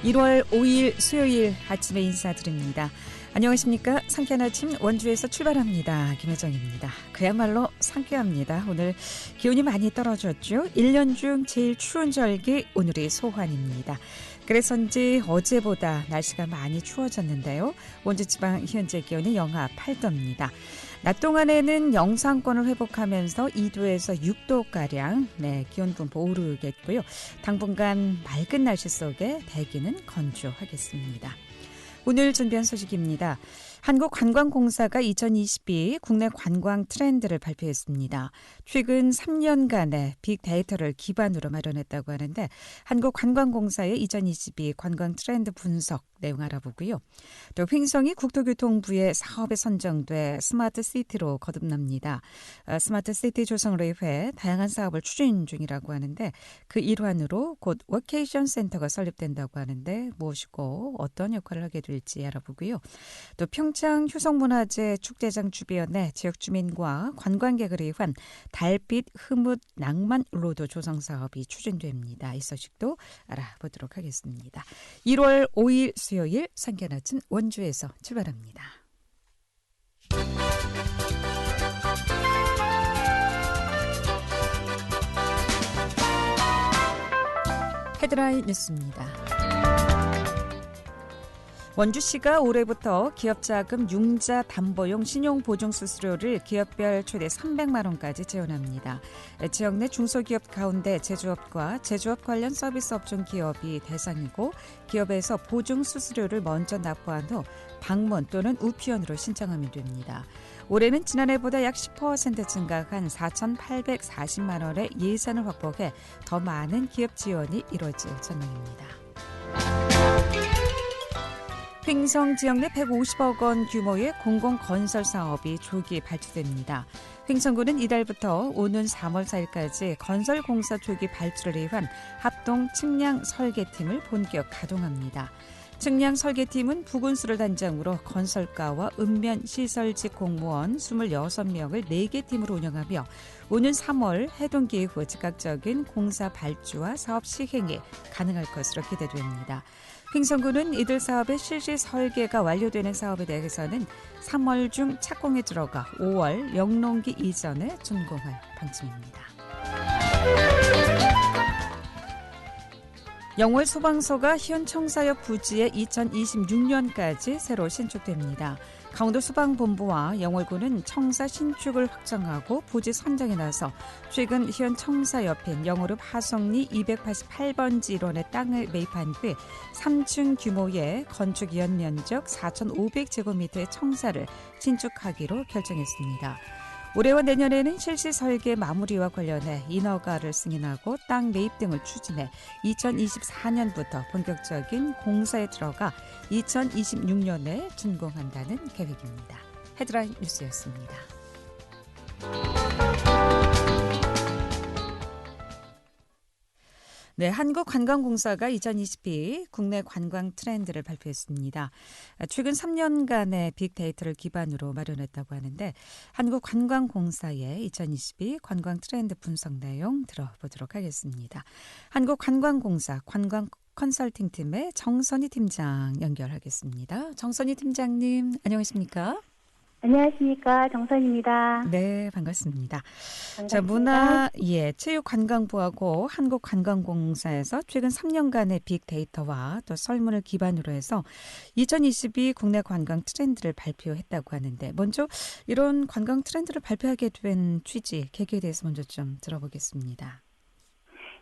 1월 5일 수요일 아침에 인사드립니다. 안녕하십니까. 상쾌한 아침 원주에서 출발합니다. 김혜정입니다. 그야말로 상쾌합니다. 오늘 기온이 많이 떨어졌죠. 1년 중 제일 추운 절기 오늘이 소환입니다. 그래서인지 어제보다 날씨가 많이 추워졌는데요. 원주지방 현재 기온이 영하 8도입니다. 낮 동안에는 영상권을 회복하면서 2도에서 6도가량 기온분포 오르겠고요. 당분간 맑은 날씨 속에 대기는 건조하겠습니다. 오늘 준비한 소식입니다. 한국관광공사가 2022 국내 관광 트렌드를 발표했습니다. 최근 3년간의 빅데이터를 기반으로 마련했다고 하는데 한국관광공사의 2022 관광 트렌드 분석 내용 알아보고요. 또 횡성이 국토교통부의 사업에 선정돼 스마트시티로 거듭납니다. 스마트시티 조성을 위해 다양한 사업을 추진 중이라고 하는데 그 일환으로 곧 워케이션 센터가 설립된다고 하는데 무엇이고 어떤 역할을 하게 될지 알아보고요. 또 평창 효성문화재 축제장 주변에 지역 주민과 관광객을 위한 달빛 흐뭇 낭만 로드 조성 사업이 추진됩니다. 이 소식도 알아보도록 하겠습니다. 1월 5일 수요일 상쾌한 아침 원주에서 출발합니다. 헤드라인 뉴스입니다. 원주시가 올해부터 기업자금 융자 담보용 신용보증수수료를 기업별 최대 300만 원까지 지원합니다. 지역 내 중소기업 가운데 제조업과 제조업 관련 서비스 업종 기업이 대상이고 기업에서 보증수수료를 먼저 납부한 후 방문 또는 우편으로 신청하면 됩니다. 올해는 지난해보다 약 10% 증가한 4,840만 원의 예산을 확보해 더 많은 기업 지원이 이루어질 전망입니다. 횡성 지역 내 150억 원 규모의 공공건설 사업이 조기 발주됩니다. 횡성구는 이달부터 오는 3월 4일까지 건설공사 조기 발주를 위한 합동 측량 설계팀을 본격 가동합니다. 측량 설계팀은 부군수를 단장으로 건설가와 읍면 시설직 공무원 26명을 4개 팀으로 운영하며 오는 3월 해동기 이후 즉각적인 공사 발주와 사업 시행이 가능할 것으로 기대됩니다. 횡성구는 이들 사업의 실시 설계가 완료되는 사업에 대해서는 3월 중 착공에 들어가 5월 영농기 이전에 준공할 방침입니다. 영월 소방서가 현 청사역 부지에 2026년까지 새로 신축됩니다. 강원도 소방본부와 영월구는 청사 신축을 확정하고 부지 선정에 나서 최근 현 청사 옆인 영월읍 하성리 288번지 1원의 땅을 매입한 뒤 3층 규모의 건축 연면적 4,500제곱미터의 청사를 신축하기로 결정했습니다. 올해와 내년에는 실시 설계 마무리와 관련해 인허가를 승인하고 땅 매입 등을 추진해 2024년부터 본격적인 공사에 들어가 2026년에 준공한다는 계획입니다. 헤드라인 뉴스였습니다. 네, 한국관광공사가 2022 국내 관광 트렌드를 발표했습니다. 최근 3년간의 빅데이터를 기반으로 마련했다고 하는데 한국관광공사의 2022 관광 트렌드 분석 내용 들어보도록 하겠습니다. 한국관광공사 관광 컨설팅팀의 정선희 팀장 연결하겠습니다. 정선희 팀장님, 안녕하십니까? 안녕하십니까. 정선입니다. 네, 반갑습니다. 반갑습니다. 자, 체육관광부하고 한국관광공사에서 최근 3년간의 빅데이터와 또 설문을 기반으로 해서 2022 국내 관광 트렌드를 발표했다고 하는데 먼저 이런 관광 트렌드를 발표하게 된 취지, 계기에 대해서 먼저 좀 들어보겠습니다.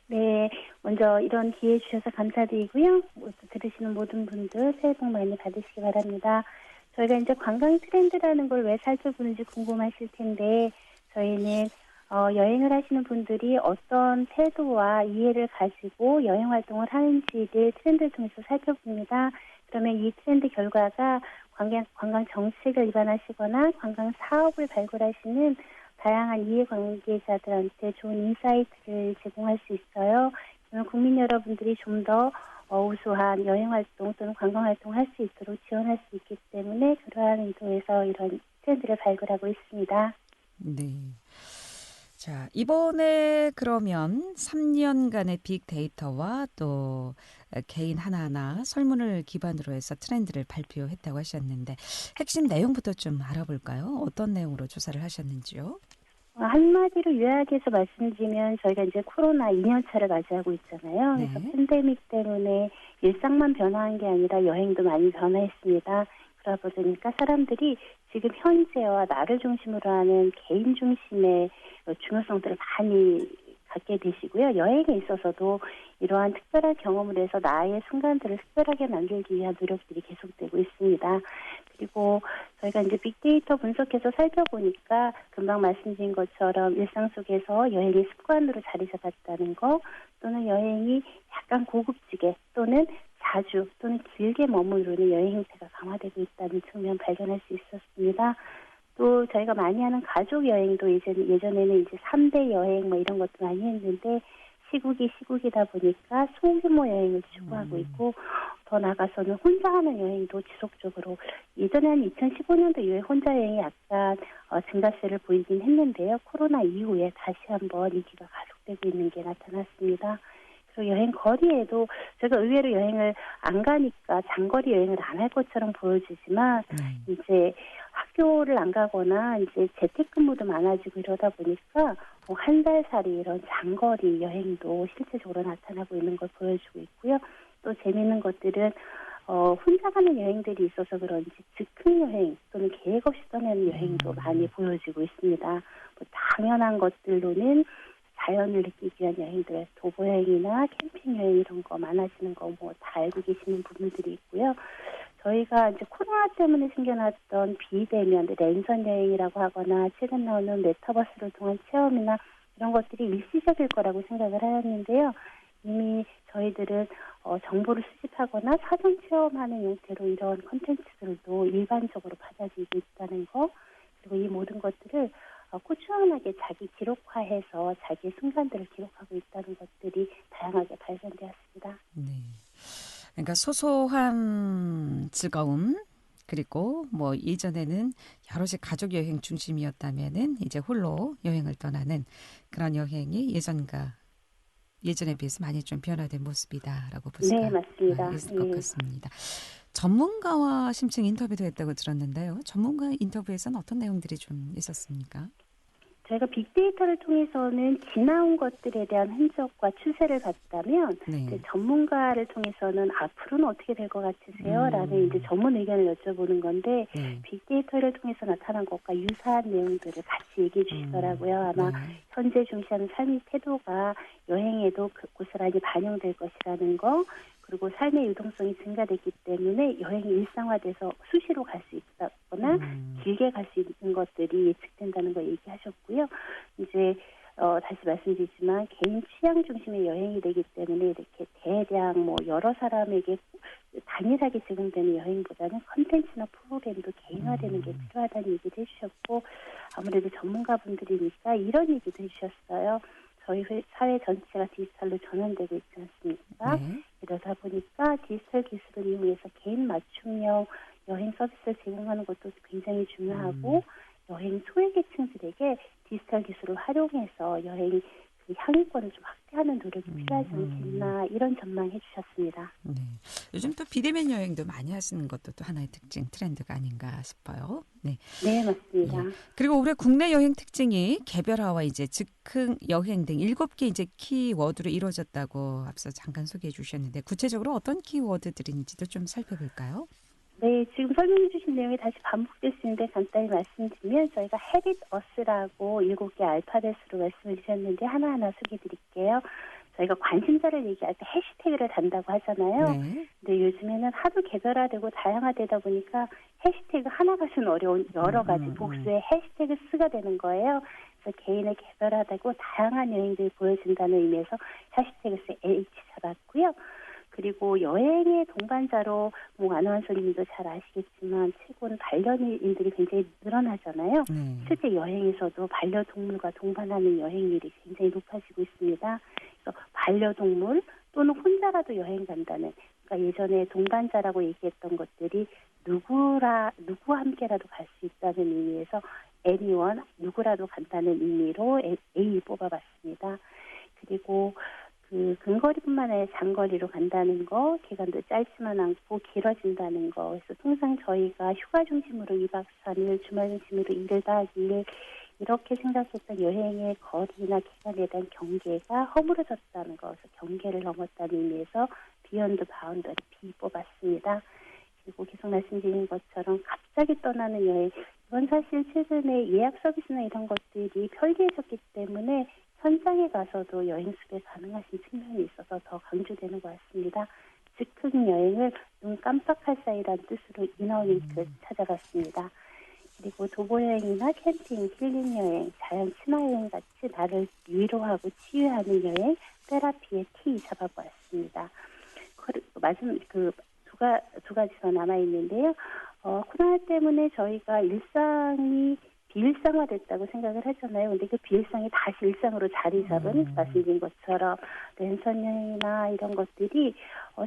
네, 먼저 이런 기회 주셔서 감사드리고요. 들으시는 모든 분들 새해 복 많이 받으시기 바랍니다. 저희가 이제 관광 트렌드라는 걸 왜 살펴보는지 궁금하실 텐데 저희는 여행을 하시는 분들이 어떤 태도와 이해를 가지고 여행 활동을 하는지를 트렌드를 통해서 살펴봅니다. 그러면 이 트렌드 결과가 관광 정책을 입안하시거나 관광 사업을 발굴하시는 다양한 이해관계자들한테 좋은 인사이트를 제공할 수 있어요. 그러면 국민 여러분들이 좀 더 우수한 여행활동 또는 관광활동을 할 수 있도록 지원할 수 있기 때문에 그러한 의도에서 이런 트렌드를 발굴하고 있습니다. 네. 자, 이번에 그러면 3년간의 빅데이터와 또 개인 하나하나 설문을 기반으로 해서 트렌드를 발표했다고 하셨는데 핵심 내용부터 좀 알아볼까요? 어떤 내용으로 조사를 하셨는지요? 한마디로 요약해서 말씀드리면 저희가 이제 코로나 2년 차를 맞이하고 있잖아요. 그래서 네. 팬데믹 때문에 일상만 변화한 게 아니라 여행도 많이 변화했습니다. 그러다 보니까 사람들이 지금 현재와 나를 중심으로 하는 개인 중심의 중요성들을 많이 갖게 되시고요. 여행에 있어서도 이러한 특별한 경험을 해서 나의 순간들을 특별하게 만들기 위한 노력들이 계속되고 있습니다. 그리고 저희가 이제 빅데이터 분석해서 살펴보니까 금방 말씀드린 것처럼 일상 속에서 여행이 습관으로 자리 잡았다는 거 또는 여행이 약간 고급지게 또는 자주 또는 길게 머무르는 여행 행태가 강화되고 있다는 측면 발견할 수 있었습니다. 또 저희가 많이 하는 가족 여행도 예전에는 이제 3대 여행 뭐 이런 것도 많이 했는데 시국이 시국이다 보니까 소규모 여행을 추구하고 있고 더 나아가서는 혼자 하는 여행도 지속적으로 예전에는 2015년도 이후에 혼자 여행이 약간 증가세를 보이긴 했는데요. 코로나 이후에 다시 한번 인기가 가속되고 있는 게 나타났습니다. 그리고 여행 거리에도 제가 의외로 여행을 안 가니까 장거리 여행을 안 할 것처럼 보여지지만 이제 학교를 안 가거나 이제 재택근무도 많아지고 이러다 보니까 뭐 한 달살이 이런 장거리 여행도 실제적으로 나타나고 있는 걸 보여주고 있고요. 또 재미있는 것들은 혼자 가는 여행들이 있어서 그런지 즉흥 여행 또는 계획 없이 떠나는 여행도 많이 보여지고 있습니다. 뭐 당연한 것들로는 자연을 느끼기 위한 여행들, 도보 여행이나 캠핑 여행 이런 거 많아지는 거 뭐 다 알고 계시는 부분들이 있고요. 저희가 이제 코로나 때문에 생겨났던 비대면 랜선 여행이라고 하거나 최근 나오는 메타버스를 통한 체험이나 이런 것들이 일시적일 거라고 생각을 하였는데요. 이미 저희들은 정보를 수집하거나 사전 체험하는 형태로 이런 콘텐츠들도 일반적으로 받아들이고 있다는 거 그리고 이 모든 것들을 꾸준하게 자기 기록화해서 자기 순간들을 기록하고 있다는 것들이 다양하게 발견되었습니다. 네. 그러니까 소소한 즐거움 그리고 뭐 이전에는 여럿이 가족 여행 중심이었다면은 이제 홀로 여행을 떠나는 그런 여행이 예전에 비해서 많이 좀 변화된 모습이다라고 볼 네, 수가 맞습니다. 있을 것 예. 같습니다. 전문가와 심층 인터뷰도 했다고 들었는데요. 전문가 인터뷰에서는 어떤 내용들이 좀 있었습니까? 저희가 빅데이터를 통해서는 지나온 것들에 대한 흔적과 추세를 봤다면 네. 이제 전문가를 통해서는 앞으로는 어떻게 될 것 같으세요? 라는 이제 전문 의견을 여쭤보는 건데 네. 빅데이터를 통해서 나타난 것과 유사한 내용들을 같이 얘기해 주시더라고요. 아마 네. 현재 중시하는 삶의 태도가 여행에도 고스란히 반영될 것이라는 거 그리고 삶의 유동성이 증가됐기 때문에 여행이 일상화돼서 수시로 갈 수 있다거나 길게 갈 수 있는 것들이 예측된다는 걸 얘기하셨고요. 이제 다시 말씀드리지만 개인 취향 중심의 여행이 되기 때문에 이렇게 대량 뭐 여러 사람에게 단일하게 제공되는 여행보다는 컨텐츠나 프로그램도 개인화되는 게 필요하다는 얘기를 해주셨고 아무래도 전문가분들이니까 이런 얘기도 해주셨어요. 저희 사회 전체가 디지털로 전환되고 있지 않습니까? 네. 이러다 보니까 디지털 기술을 이용해서 개인 맞춤형 여행 서비스를 제공하는 것도 굉장히 중요하고 여행 소외계층들에게 디지털 기술을 활용해서 여행 그 향유권을 좀 확대하는 노력이 필요하지 않겠나 이런 전망해 주셨습니다. 네. 요즘 또 비대면 여행도 많이 하시는 것도 또 하나의 특징 트렌드가 아닌가 싶어요. 네. 네, 맞습니다. 예. 그리고 올해 국내 여행 특징이 개별화와 이제 즉흥 여행 등 7개 이제 키워드로 이루어졌다고 앞서 잠깐 소개해 주셨는데 구체적으로 어떤 키워드들인지도 좀 살펴볼까요? 네, 지금 설명해 주신 내용이 다시 반복될 수 있는데 간단히 말씀드리면 저희가 헤빗 어스라고 7개 알파벳으로 말씀을 주셨는데 하나하나 소개해 드릴게요. 저희가 관심사를 얘기할 때 해시태그를 단다고 하잖아요. 네. 근데 요즘에는 하도 개별화되고 다양화되다 보니까 해시태그 하나가 쓰는 어려운 여러 가지 복수의 해시태그 쓰가 되는 거예요. 그래서 개인의 개별화되고 다양한 여행들이 보여진다는 의미에서 해시태그 스 H 잡았고요. 그리고 여행의 동반자로 뭐 아나운서님도 잘 아시겠지만 최근 반려인들이 굉장히 늘어나잖아요. 네. 실제 여행에서도 반려동물과 동반하는 여행률이 굉장히 높아지고 있습니다. 그래서 반려동물 또는 혼자라도 여행 간다는 그러니까 예전에 동반자라고 얘기했던 것들이 누구와 함께라도 갈 수 있다는 의미에서 anyone, 누구라도 간다는 의미로 A 뽑아봤습니다. 그리고 그 근거리뿐만 아니라 장거리로 간다는 거, 기간도 짧지만 않고 길어진다는 거. 그래서 통상 저희가 휴가 중심으로 2박 3일, 주말 중심으로 1일 더하기 1 이렇게 생각했던 여행의 거리나 기간에 대한 경계가 허물어졌다는 거. 그래서 경계를 넘었다는 의미에서 비욘드 바운더리 B 뽑았습니다. 그리고 계속 말씀드린 것처럼 갑자기 떠나는 여행. 이건 사실 최근에 예약 서비스나 이런 것들이 편리해졌기 때문에 현장에 가서도 여행 수배 가능하신 측면이 있어서 더 강조되는 것 같습니다. 즉흥 여행을 눈 깜빡할 사이란 뜻으로 이너위크 찾아갔습니다. 그리고 도보 여행이나 캠핑, 힐링 여행, 자연 친화 여행 같이 나를 위로하고 치유하는 여행, 테라피의 T 잡아보았습니다. 두 가지 더 남아 있는데요. 코로나 때문에 저희가 일상이 비일상화됐다고 생각을 하잖아요. 근데 그 비일상이 다시 일상으로 자리 잡은 말씀드린 것처럼 랜선 여행이나 이런 것들이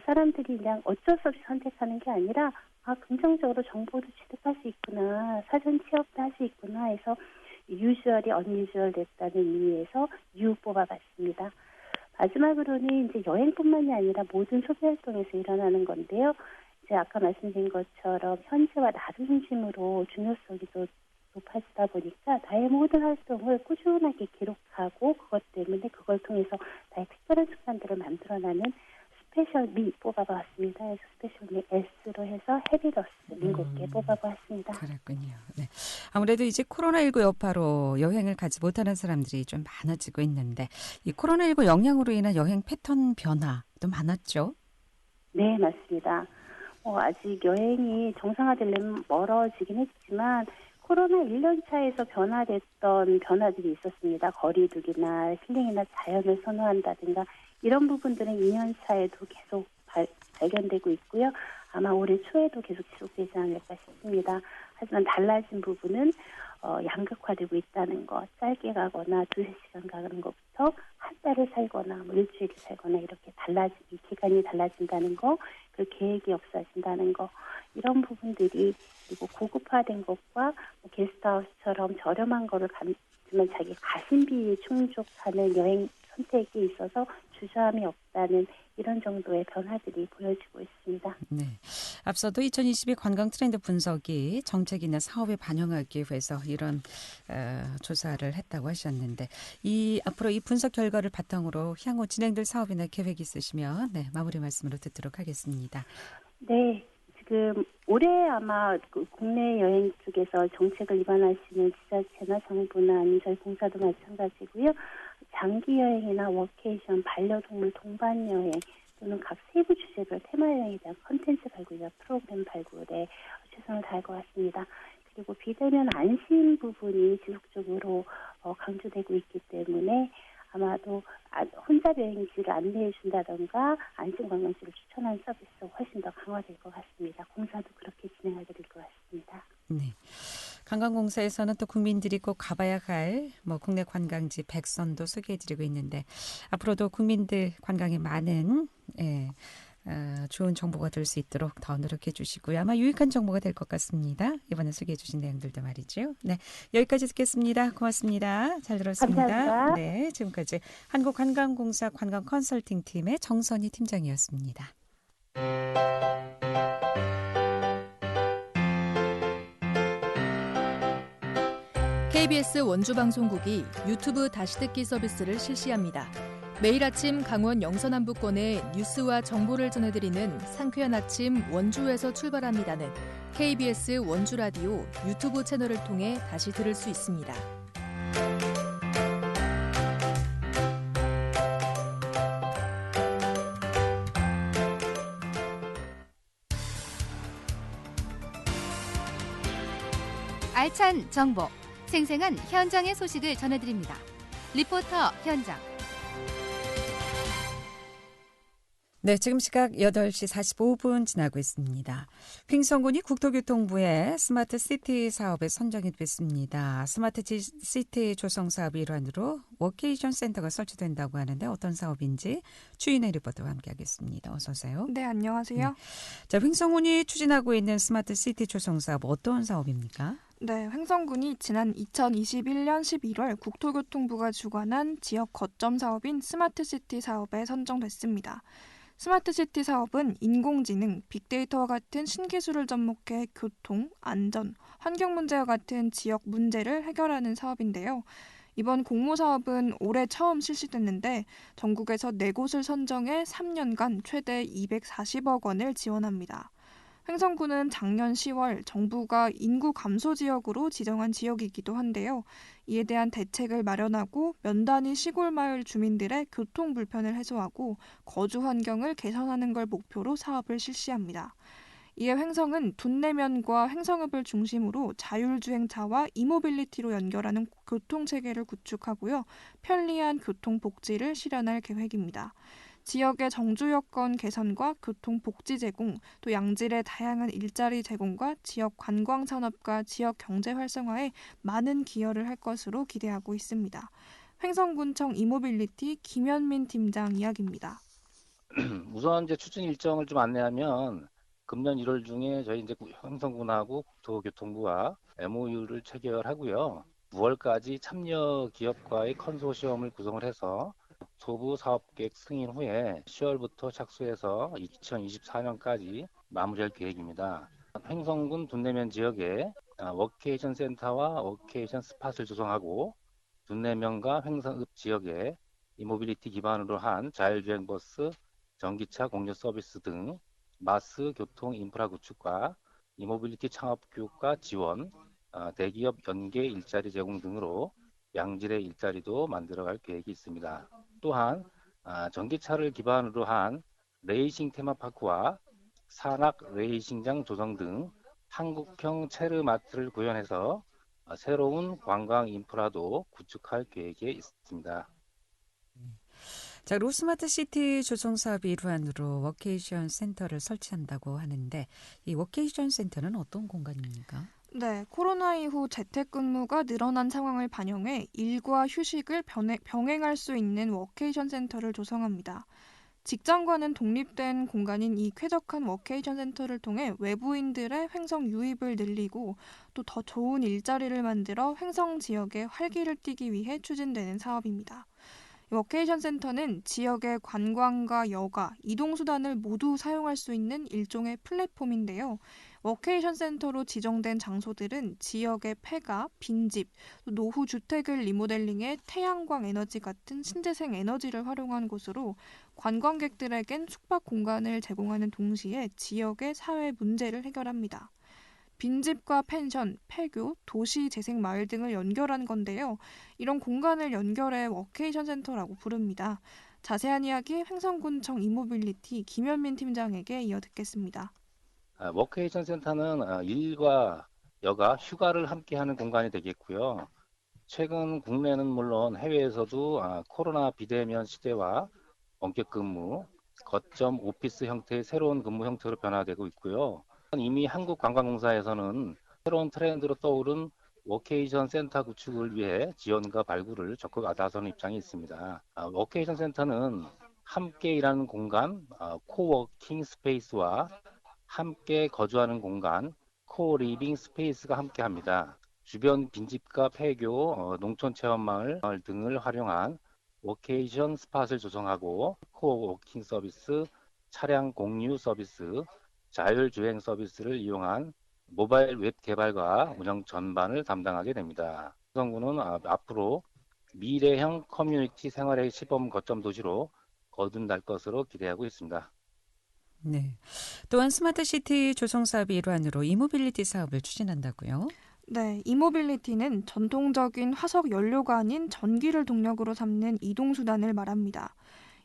사람들이 그냥 어쩔 수 없이 선택하는 게 아니라 긍정적으로 정보도 취득할 수 있구나, 사전 취업도 할 수 있구나 해서 유주얼이 언유주얼 됐다는 의미에서 U 뽑아봤습니다. 마지막으로는 이제 여행뿐만이 아니라 모든 소비 활동에서 일어나는 건데요. 이제 아까 말씀드린 것처럼 현재와 나를 중심으로 중요성이 또 높아지다 보니까 나의 모든 활동을 꾸준하게 기록하고 그것 때문에 그걸 통해서 나의 특별한 습관들을 만들어나는 스페셜 미 뽑아봤습니다. 그래서 스페셜 미 S로 해서 헤비러스 7개 뽑아봤습니다. 그렇군요. 네. 아무래도 이제 코로나19 여파로 여행을 가지 못하는 사람들이 좀 많아지고 있는데 이 코로나19 영향으로 인한 여행 패턴 변화도 많았죠? 네, 맞습니다. 아직 여행이 정상화되려면 멀어지긴 했지만 코로나 1년 차에서 변화됐던 변화들이 있었습니다. 거리두기나 힐링이나 자연을 선호한다든가 이런 부분들은 2년 차에도 계속 발견되고 있고요. 아마 올해 초에도 계속 지속되지 않을까 싶습니다. 하지만 달라진 부분은 양극화되고 있다는 것, 짧게 가거나 2-3시간 가는 것부터 한 달을 살거나 일주일을 살거나 이렇게 이 기간이 달라진다는 거, 그 계획이 없어진다는 거, 이런 부분들이 그리고 고급화된 것과 게스트하우스처럼 저렴한 거를 가지만 자기 가심비에 충족하는 여행 선택에 있어서 주저함이 없다는 이런 정도의 변화들이 보여지고 있습니다. 네. 앞서도 2022 관광 트렌드 분석이 정책이나 사업에 반영하기 위해서 이런 조사를 했다고 하셨는데 앞으로 이 분석 결과를 바탕으로 향후 진행될 사업이나 계획이 있으시면 마무리 말씀으로 듣도록 하겠습니다. 네. 지금 올해 아마 국내 여행 쪽에서 정책을 입안하시는 지자체나 정부나 아니면 저희 공사도 마찬가지고요. 장기 여행이나 워케이션, 반려동물 동반 여행 또는 각 세부 주제별 테마 여행에 대한 컨텐츠 발굴이나 프로그램 발굴에 최선을 다할 것 같습니다. 그리고 비대면 안심 부분이 지속적으로 강조되고 있기 때문에 아마도 혼잡 여행지를 안내해 준다던가 안심관광지를 추천하는 서비스가 훨씬 더 강화될 것 같습니다. 공사도 그렇게 진행하게 될 것 같습니다. 네. 관광공사에서는 또 국민들이 꼭 가봐야 할 국내 관광지 100선도 소개해드리고 있는데 앞으로도 국민들 관광에 많은 좋은 정보가 될 수 있도록 더 노력해 주시고요. 아마 유익한 정보가 될 것 같습니다. 이번에 소개해 주신 내용들도 말이죠. 네, 여기까지 듣겠습니다. 고맙습니다. 잘 들었습니다. 감사합니다. 네, 지금까지 한국관광공사 관광컨설팅팀의 정선희 팀장이었습니다. KBS 원주방송국이 유튜브 다시 듣기 서비스를 실시합니다. 매일 아침 강원 영서남부권의 뉴스와 정보를 전해드리는 상쾌한 아침 원주에서 출발합니다는 KBS 원주라디오 유튜브 채널을 통해 다시 들을 수 있습니다. 알찬 정보, 생생한 현장의 소식을 전해드립니다. 리포터 현장. 네, 지금 시각 8시 45분 지나고 있습니다. 횡성군이 국토교통부의 스마트 시티 사업에 선정이 됐습니다. 스마트 시티 조성 사업 일환으로 워케이션 센터가 설치된다고 하는데 어떤 사업인지 추인의 리포터와 함께하겠습니다. 어서 오세요. 네, 안녕하세요. 네. 자, 횡성군이 추진하고 있는 스마트 시티 조성 사업 어떤 사업입니까? 네, 횡성군이 지난 2021년 11월 국토교통부가 주관한 지역 거점 사업인 스마트시티 사업에 선정됐습니다. 스마트시티 사업은 인공지능, 빅데이터와 같은 신기술을 접목해 교통, 안전, 환경 문제와 같은 지역 문제를 해결하는 사업인데요. 이번 공모사업은 올해 처음 실시됐는데 전국에서 4곳을 선정해 3년간 최대 240억 원을 지원합니다. 횡성군은 작년 10월 정부가 인구 감소 지역으로 지정한 지역이기도 한데요. 이에 대한 대책을 마련하고 면단위 시골 마을 주민들의 교통 불편을 해소하고 거주 환경을 개선하는 걸 목표로 사업을 실시합니다. 이에 횡성은 둔내면과 횡성읍을 중심으로 자율주행차와 이모빌리티로 연결하는 교통체계를 구축하고요. 편리한 교통복지를 실현할 계획입니다. 지역의 정주 여건 개선과 교통복지 제공, 또 양질의 다양한 일자리 제공과 지역 관광산업과 지역 경제 활성화에 많은 기여를 할 것으로 기대하고 있습니다. 횡성군청 이모빌리티 김현민 팀장 이야기입니다. 우선 이제 추진 일정을 좀 안내하면 금년 1월 중에 저희 이제 횡성군하고 국토교통부와 MOU를 체결하고요. 9월까지 참여 기업과의 컨소시엄을 구성을 해서 국토부 사업계획 승인 후에 10월부터 착수해서 2024년까지 마무리할 계획입니다. 횡성군 둔내면 지역에 워케이션 센터와 워케이션 스팟을 조성하고 둔내면과 횡성읍 지역에 이모빌리티 기반으로 한 자율주행 버스, 전기차 공유 서비스 등 마스 교통 인프라 구축과 이모빌리티 창업 교육과 지원, 대기업 연계 일자리 제공 등으로 양질의 일자리도 만들어갈 계획이 있습니다. 또한 전기차를 기반으로 한 레이싱 테마파크와 산악 레이싱장 조성 등 한국형 체르마트를 구현해서 새로운 관광 인프라도 구축할 계획에 있습니다. 자, 로스마트 시티 조성 사업의 일환으로 워케이션 센터를 설치한다고 하는데 이 워케이션 센터는 어떤 공간입니까? 네, 코로나 이후 재택근무가 늘어난 상황을 반영해 일과 휴식을 병행할 수 있는 워케이션 센터를 조성합니다. 직장과는 독립된 공간인 이 쾌적한 워케이션 센터를 통해 외부인들의 횡성 유입을 늘리고 또 더 좋은 일자리를 만들어 횡성 지역에 활기를 띠기 위해 추진되는 사업입니다. 워케이션 센터는 지역의 관광과 여가, 이동수단을 모두 사용할 수 있는 일종의 플랫폼인데요. 워케이션 센터로 지정된 장소들은 지역의 폐가, 빈집, 노후 주택을 리모델링해 태양광 에너지 같은 신재생 에너지를 활용한 곳으로 관광객들에겐 숙박 공간을 제공하는 동시에 지역의 사회 문제를 해결합니다. 빈집과 펜션, 폐교, 도시 재생 마을 등을 연결한 건데요. 이런 공간을 연결해 워케이션 센터라고 부릅니다. 자세한 이야기 횡성군청 이모빌리티 김현민 팀장에게 이어 듣겠습니다. 워케이션 센터는 일과 여가, 휴가를 함께하는 공간이 되겠고요. 최근 국내는 물론 해외에서도 코로나 비대면 시대와 원격 근무, 거점 오피스 형태의 새로운 근무 형태로 변화되고 있고요. 이미 한국관광공사에서는 새로운 트렌드로 떠오른 워케이션 센터 구축을 위해 지원과 발굴을 적극 나서는 입장이 있습니다. 워케이션 센터는 함께 일하는 공간, 코워킹 스페이스와 함께 거주하는 공간, 코리빙 스페이스가 함께합니다. 주변 빈집과 폐교, 농촌체험마을 등을 활용한 워케이션 스팟을 조성하고 코워킹 서비스, 차량 공유 서비스, 자율주행 서비스를 이용한 모바일 웹 개발과 운영 전반을 담당하게 됩니다. 횡성군은 앞으로 미래형 커뮤니티 생활의 시범 거점 도시로 거듭날 것으로 기대하고 있습니다. 네. 또한 스마트 시티 조성 사업의 일환으로 이모빌리티 사업을 추진한다고요? 네, 이모빌리티는 전통적인 화석 연료가 아닌 전기를 동력으로 삼는 이동수단을 말합니다.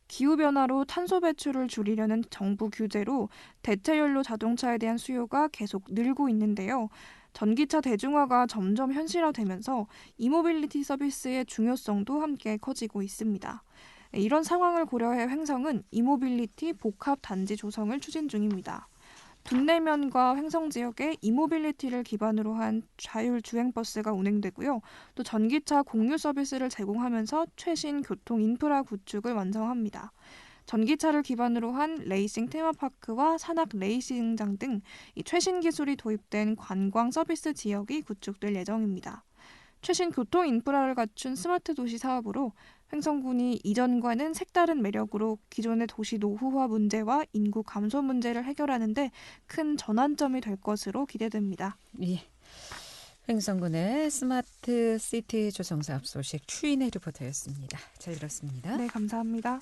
기후변화로 탄소 배출을 줄이려는 정부 규제로 대체연료 자동차에 대한 수요가 계속 늘고 있는데요. 전기차 대중화가 점점 현실화되면서 이모빌리티 서비스의 중요성도 함께 커지고 있습니다. 이런 상황을 고려해 횡성은 이모빌리티 복합 단지 조성을 추진 중입니다. 둔내면과 횡성 지역에 이모빌리티를 기반으로 한 자율주행버스가 운행되고요. 또 전기차 공유 서비스를 제공하면서 최신 교통 인프라 구축을 완성합니다. 전기차를 기반으로 한 레이싱 테마파크와 산악 레이싱장 등 이 최신 기술이 도입된 관광 서비스 지역이 구축될 예정입니다. 최신 교통 인프라를 갖춘 스마트 도시 사업으로 횡성군이 이전과는 색다른 매력으로 기존의 도시 노후화 문제와 인구 감소 문제를 해결하는 데 큰 전환점이 될 것으로 기대됩니다. 예. 횡성군의 스마트 시티 조성 사업 소식 추인의 리포터였습니다. 잘 들었습니다. 네, 감사합니다.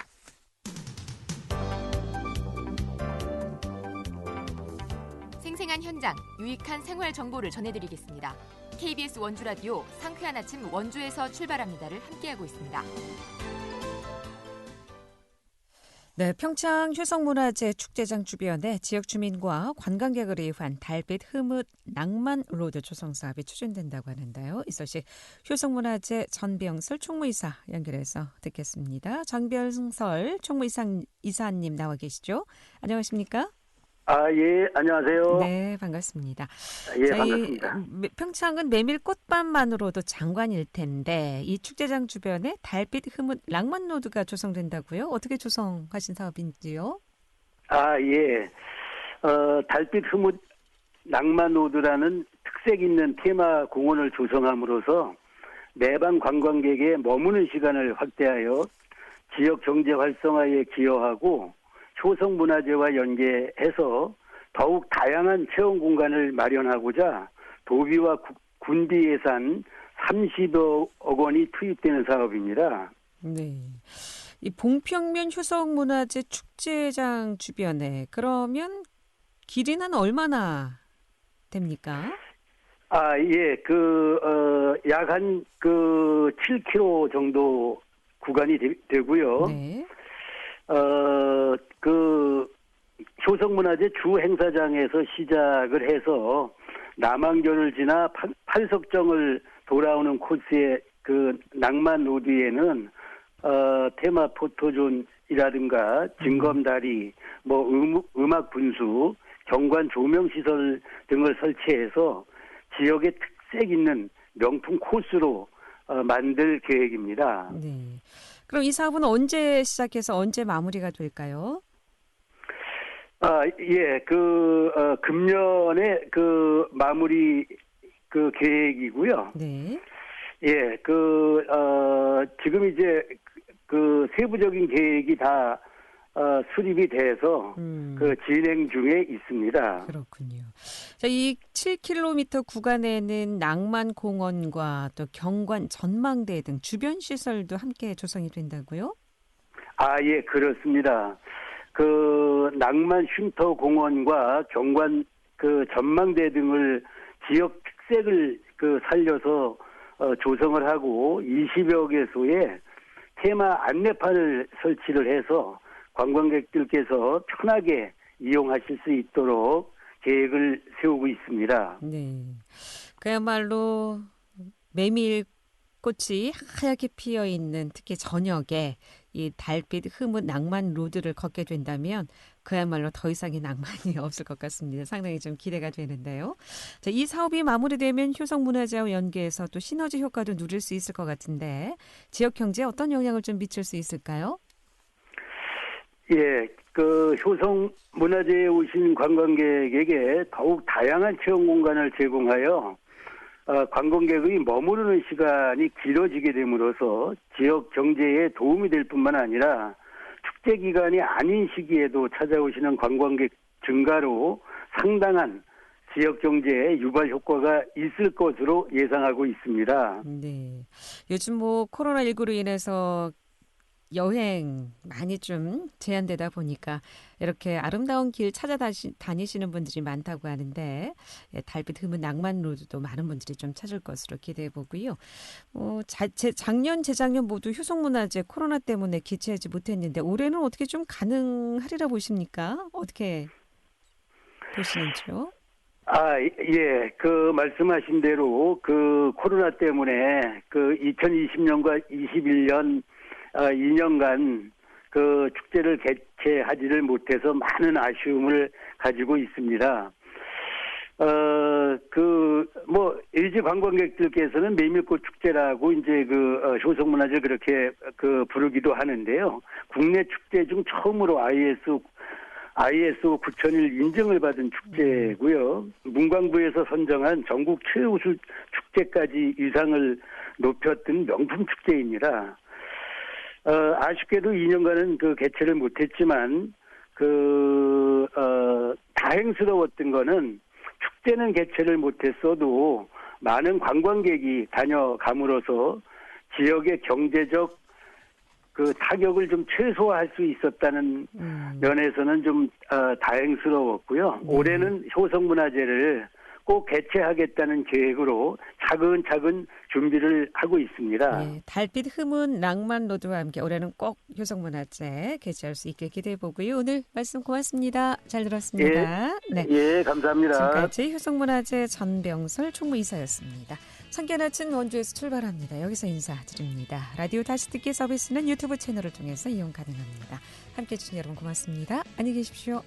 생생한 현장, 유익한 생활 정보를 전해드리겠습니다. KBS 원주라디오 상쾌한 아침 원주에서 출발합니다를 함께하고 있습니다. 네, 평창 효성문화재 축제장 주변에 지역 주민과 관광객을 위한 달빛 흐뭇 낭만 로드 조성 사업이 추진된다고 하는데요. 이 소식 효성문화재 전병설 총무이사 연결해서 듣겠습니다. 전병설 총무이사님 나와 계시죠? 안녕하십니까? 예, 안녕하세요. 네, 반갑습니다. 예, 반갑습니다. 평창은 메밀 꽃밭만으로도 장관일 텐데 이 축제장 주변에 달빛 흐뭇 낭만 로드가 조성된다고요? 어떻게 조성하신 사업인지요? 예. 달빛 흐뭇 낭만 로드라는 특색 있는 테마 공원을 조성함으로써 내방 관광객의 머무는 시간을 확대하여 지역 경제 활성화에 기여하고 효성문화재와 연계해서 더욱 다양한 체험 공간을 마련하고자 도비와 군비 예산 30억 원이 투입되는 사업입니다. 네. 이 봉평면 효성문화재 축제장 주변에 그러면 길이는 얼마나 됩니까? 예. 약 한 7km 정도 구간이 되고요. 네. 효성문화재 주 행사장에서 시작을 해서 남항교를 지나 팔석정을 돌아오는 코스의 낭만 로드에는 테마 포토존이라든가 징검다리, 음악 분수, 경관 조명 시설 등을 설치해서 지역의 특색 있는 명품 코스로 만들 계획입니다. 네. 그럼 이 사업은 언제 시작해서 언제 마무리가 될까요? 예, 금년에 마무리 계획이고요. 네. 예, 지금 이제 세부적인 계획이 다 수립이 돼서 진행 중에 있습니다. 그렇군요. 자, 이 7km 구간에는 낭만공원과 또 경관 전망대 등 주변 시설도 함께 조성이 된다고요? 예, 그렇습니다. 낭만 쉼터 공원과 경관 전망대 등을 지역 특색을 살려서 조성을 하고 20여 개소의 테마 안내판을 설치를 해서 관광객들께서 편하게 이용하실 수 있도록 계획을 세우고 있습니다. 네. 그야말로 메밀꽃이 하얗게 피어 있는 특히 저녁에 이 달빛 흐뭇 낭만 로드를 걷게 된다면 그야말로 더 이상의 낭만이 없을 것 같습니다. 상당히 좀 기대가 되는데요. 자, 이 사업이 마무리되면 효성문화재와 연계해서 또 시너지 효과도 누릴 수 있을 것 같은데 지역 경제에 어떤 영향을 좀 미칠 수 있을까요? 예, 효성문화재에 오신 관광객에게 더욱 다양한 체험 공간을 제공하여 관광객의 머무르는 시간이 길어지게 됨으로써 지역 경제에 도움이 될 뿐만 아니라 축제 기간이 아닌 시기에도 찾아오시는 관광객 증가로 상당한 지역 경제에 유발 효과가 있을 것으로 예상하고 있습니다. 네. 요즘 코로나19로 인해서 여행 많이 좀 제한되다 보니까 이렇게 아름다운 길 다니시는 분들이 많다고 하는데 달빛 흐뭇 낭만 로드도 많은 분들이 좀 찾을 것으로 기대해 보고요. 작년, 재작년 모두 효성문화재 코로나 때문에 개최하지 못했는데 올해는 어떻게 좀 가능하리라 보십니까? 어떻게 보시는지요? 예, 말씀하신 대로 코로나 때문에 2020년과 21년 2년간 축제를 개최하지를 못해서 많은 아쉬움을 가지고 있습니다. 일지 관광객들께서는 메밀꽃 축제라고 이제 효성문화재 그렇게 부르기도 하는데요. 국내 축제 중 처음으로 ISO 9001 인증을 받은 축제고요. 문광부에서 선정한 전국 최우수 축제까지 위상을 높였던 명품 축제입니다. 아쉽게도 2년간은 개최를 못했지만 다행스러웠던 거는 축제는 개최를 못했어도 많은 관광객이 다녀감으로써 지역의 경제적 타격을 좀 최소화할 수 있었다는 면에서는 좀 다행스러웠고요. 올해는 효성문화제를 꼭 개최하겠다는 계획으로 차근차근 준비를 하고 있습니다. 네, 달빛 흐문 낭만로드와 함께 올해는 꼭 효성문화제 개최할 수 있게 기대해 보고요. 오늘 말씀 고맙습니다. 잘 들었습니다. 네. 예, 감사합니다. 지금까지 효성문화제 전병설 총무이사였습니다. 상쾌한 아침 원주에서 출발합니다. 여기서 인사드립니다. 라디오 다시 듣기 서비스는 유튜브 채널을 통해서 이용 가능합니다. 함께해 주신 여러분 고맙습니다. 안녕히 계십시오.